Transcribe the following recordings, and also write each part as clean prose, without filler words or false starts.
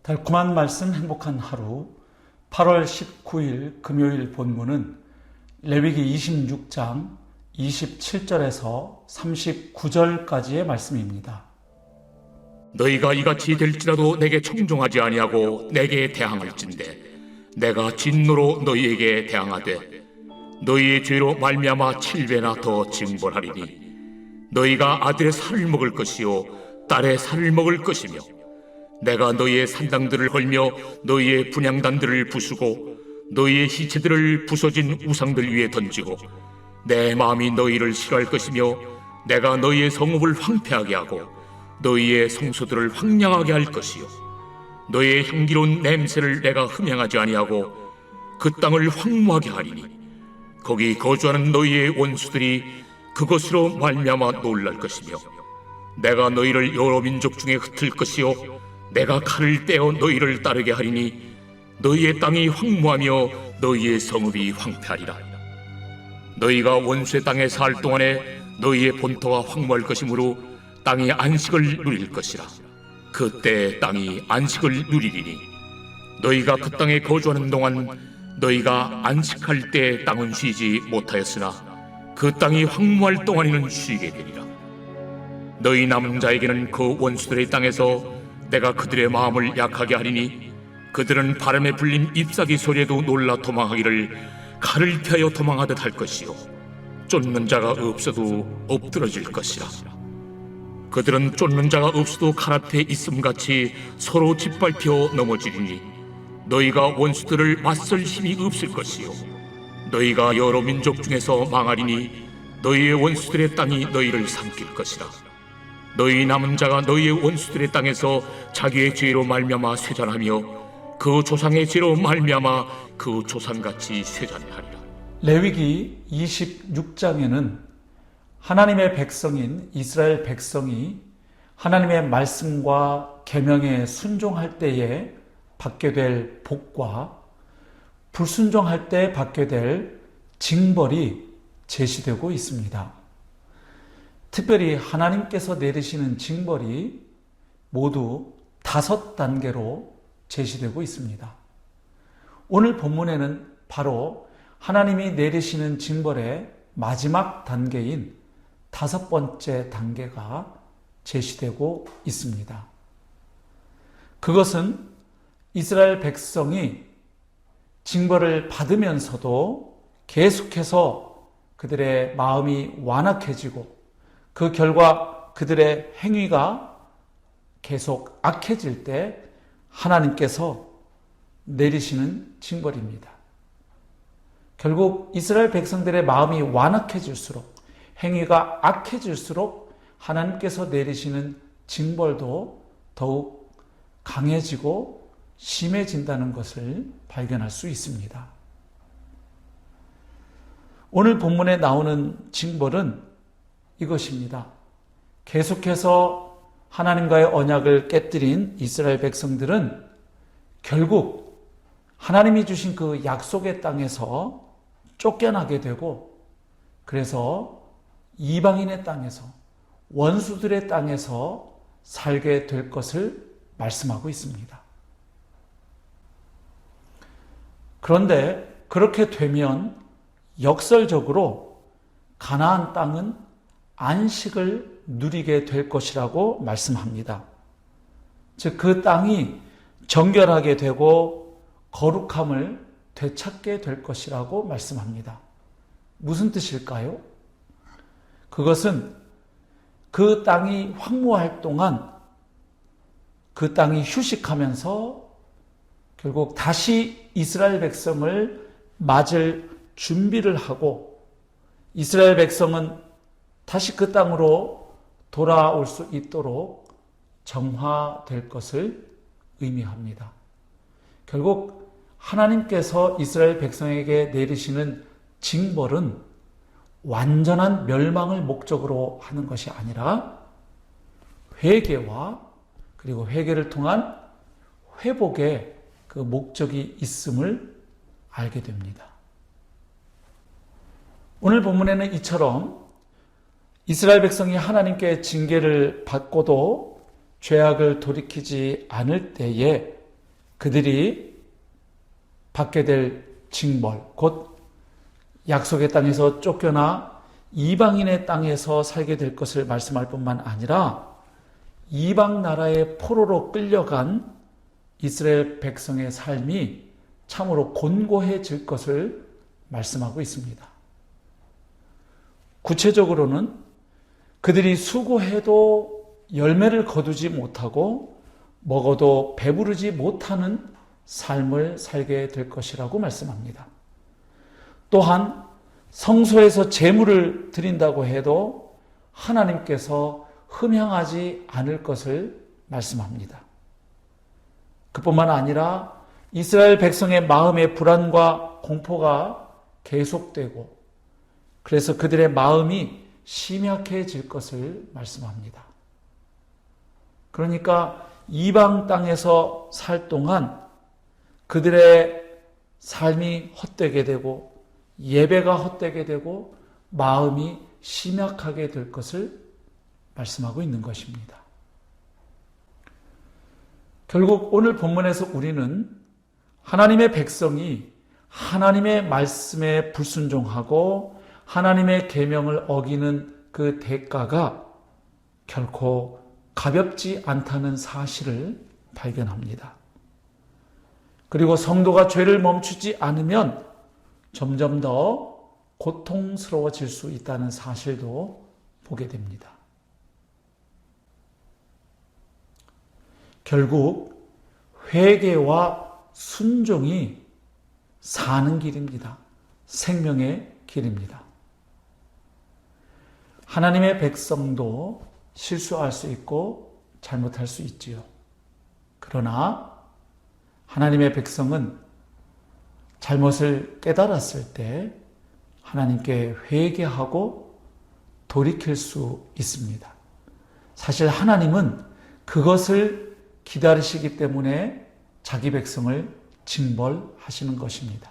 달콤한 말씀 행복한 하루 8월 19일 금요일 본문은 레위기 26장 27절에서 39절까지의 말씀입니다. 너희가 이같이 될지라도 내게 청종하지 아니하고 내게 대항할진대 내가 진노로 너희에게 대항하되 너희의 죄로 말미암아 7배나 더 징벌하리니 너희가 아들의 살을 먹을 것이요 딸의 살을 먹을 것이며 내가 너희의 산당들을 헐며 너희의 분향단들을 부수고 너희의 시체들을 부서진 우상들 위에 던지고 내 마음이 너희를 싫어할 것이며 내가 너희의 성읍을 황폐하게 하고 너희의 성소들을 황량하게 할 것이요 너희의 향기로운 냄새를 내가 흠양하지 아니하고 그 땅을 황무하게 하리니 거기 거주하는 너희의 원수들이 그것으로 말미암아 놀랄 것이며 내가 너희를 여러 민족 중에 흩을 것이요 내가 칼을 떼어 너희를 따르게 하리니 너희의 땅이 황무하며 너희의 성읍이 황폐하리라. 너희가 원수의 땅에 살 동안에 너희의 본토가 황무할 것이므로 땅이 안식을 누릴 것이라. 그때 땅이 안식을 누리리니 너희가 그 땅에 거주하는 동안 너희가 안식할 때 땅은 쉬지 못하였으나 그 땅이 황무할 동안에는 쉬게 되리라. 너희 남은 자에게는 그 원수들의 땅에서 내가 그들의 마음을 약하게 하리니 그들은 바람에 불린 잎사귀 소리에도 놀라 도망하기를 칼을 피하여 도망하듯 할 것이요 쫓는 자가 없어도 엎드러질 것이라. 그들은 쫓는 자가 없어도 칼 앞에 있음같이 서로 짓밟혀 넘어지리니 너희가 원수들을 맞설 힘이 없을 것이요 너희가 여러 민족 중에서 망하리니 너희의 원수들의 땅이 너희를 삼킬 것이라. 너희 남은 자가 너희의 원수들의 땅에서 자기의 죄로 말미암아 쇠잔하며 그 조상의 죄로 말미암아 그 조상같이 쇠잔하리라. 레위기 26장에는 하나님의 백성인 이스라엘 백성이 하나님의 말씀과 계명에 순종할 때에 받게 될 복과 불순종할 때 받게 될 징벌이 제시되고 있습니다. 특별히 하나님께서 내리시는 징벌이 모두 5단계로 제시되고 있습니다. 오늘 본문에는 바로 하나님이 내리시는 징벌의 마지막 단계인 5번째 단계가 제시되고 있습니다. 그것은 이스라엘 백성이 징벌을 받으면서도 계속해서 그들의 마음이 완악해지고 그 결과 그들의 행위가 계속 악해질 때 하나님께서 내리시는 징벌입니다. 결국 이스라엘 백성들의 마음이 완악해질수록 행위가 악해질수록 하나님께서 내리시는 징벌도 더욱 강해지고 심해진다는 것을 발견할 수 있습니다. 오늘 본문에 나오는 징벌은 이것입니다. 계속해서 하나님과의 언약을 깨뜨린 이스라엘 백성들은 결국 하나님이 주신 그 약속의 땅에서 쫓겨나게 되고 그래서 이방인의 땅에서 원수들의 땅에서 살게 될 것을 말씀하고 있습니다. 그런데 그렇게 되면 역설적으로 가나안 땅은 안식을 누리게 될 것이라고 말씀합니다. 즉, 그 땅이 정결하게 되고 거룩함을 되찾게 될 것이라고 말씀합니다. 무슨 뜻일까요? 그것은 그 땅이 황무할 동안 그 땅이 휴식하면서 결국 다시 이스라엘 백성을 맞을 준비를 하고 이스라엘 백성은 다시 그 땅으로 돌아올 수 있도록 정화될 것을 의미합니다. 결국 하나님께서 이스라엘 백성에게 내리시는 징벌은 완전한 멸망을 목적으로 하는 것이 아니라 회개와 그리고 회개를 통한 회복의 그 목적이 있음을 알게 됩니다. 오늘 본문에는 이처럼 이스라엘 백성이 하나님께 징계를 받고도 죄악을 돌이키지 않을 때에 그들이 받게 될 징벌, 곧 약속의 땅에서 쫓겨나 이방인의 땅에서 살게 될 것을 말씀할 뿐만 아니라 이방 나라의 포로로 끌려간 이스라엘 백성의 삶이 참으로 곤고해질 것을 말씀하고 있습니다. 구체적으로는 그들이 수고해도 열매를 거두지 못하고 먹어도 배부르지 못하는 삶을 살게 될 것이라고 말씀합니다. 또한 성소에서 제물을 드린다고 해도 하나님께서 흠향하지 않을 것을 말씀합니다. 그뿐만 아니라 이스라엘 백성의 마음의 불안과 공포가 계속되고 그래서 그들의 마음이 심약해질 것을 말씀합니다. 그러니까 이방 땅에서 살 동안 그들의 삶이 헛되게 되고 예배가 헛되게 되고 마음이 심약하게 될 것을 말씀하고 있는 것입니다. 결국 오늘 본문에서 우리는 하나님의 백성이 하나님의 말씀에 불순종하고 하나님의 계명을 어기는 그 대가가 결코 가볍지 않다는 사실을 발견합니다. 그리고 성도가 죄를 멈추지 않으면 점점 더 고통스러워질 수 있다는 사실도 보게 됩니다. 결국 회개와 순종이 사는 길입니다. 생명의 길입니다. 하나님의 백성도 실수할 수 있고 잘못할 수 있지요. 그러나 하나님의 백성은 잘못을 깨달았을 때 하나님께 회개하고 돌이킬 수 있습니다. 사실 하나님은 그것을 기다리시기 때문에 자기 백성을 징벌하시는 것입니다.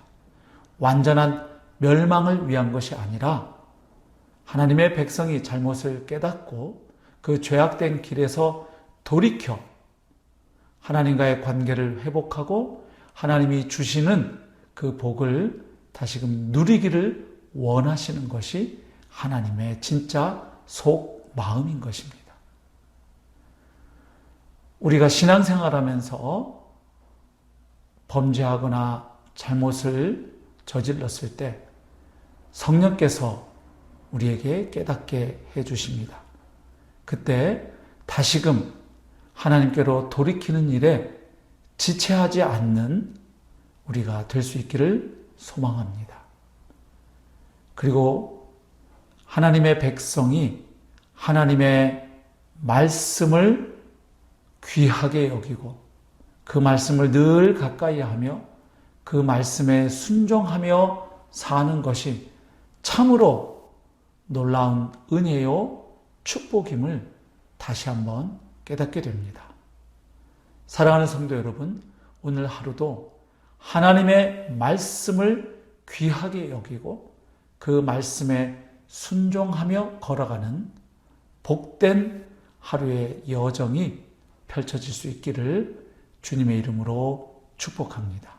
완전한 멸망을 위한 것이 아니라 하나님의 백성이 잘못을 깨닫고 그 죄악된 길에서 돌이켜 하나님과의 관계를 회복하고 하나님이 주시는 그 복을 다시금 누리기를 원하시는 것이 하나님의 진짜 속 마음인 것입니다. 우리가 신앙생활하면서 범죄하거나 잘못을 저질렀을 때 성령께서 우리에게 깨닫게 해주십니다. 그때 다시금 하나님께로 돌이키는 일에 지체하지 않는 우리가 될 수 있기를 소망합니다. 그리고 하나님의 백성이 하나님의 말씀을 귀하게 여기고 그 말씀을 늘 가까이 하며 그 말씀에 순종하며 사는 것이 참으로 놀라운 은혜요 축복임을 다시 한번 깨닫게 됩니다. 사랑하는 성도 여러분, 오늘 하루도 하나님의 말씀을 귀하게 여기고 그 말씀에 순종하며 걸어가는 복된 하루의 여정이 펼쳐질 수 있기를 주님의 이름으로 축복합니다.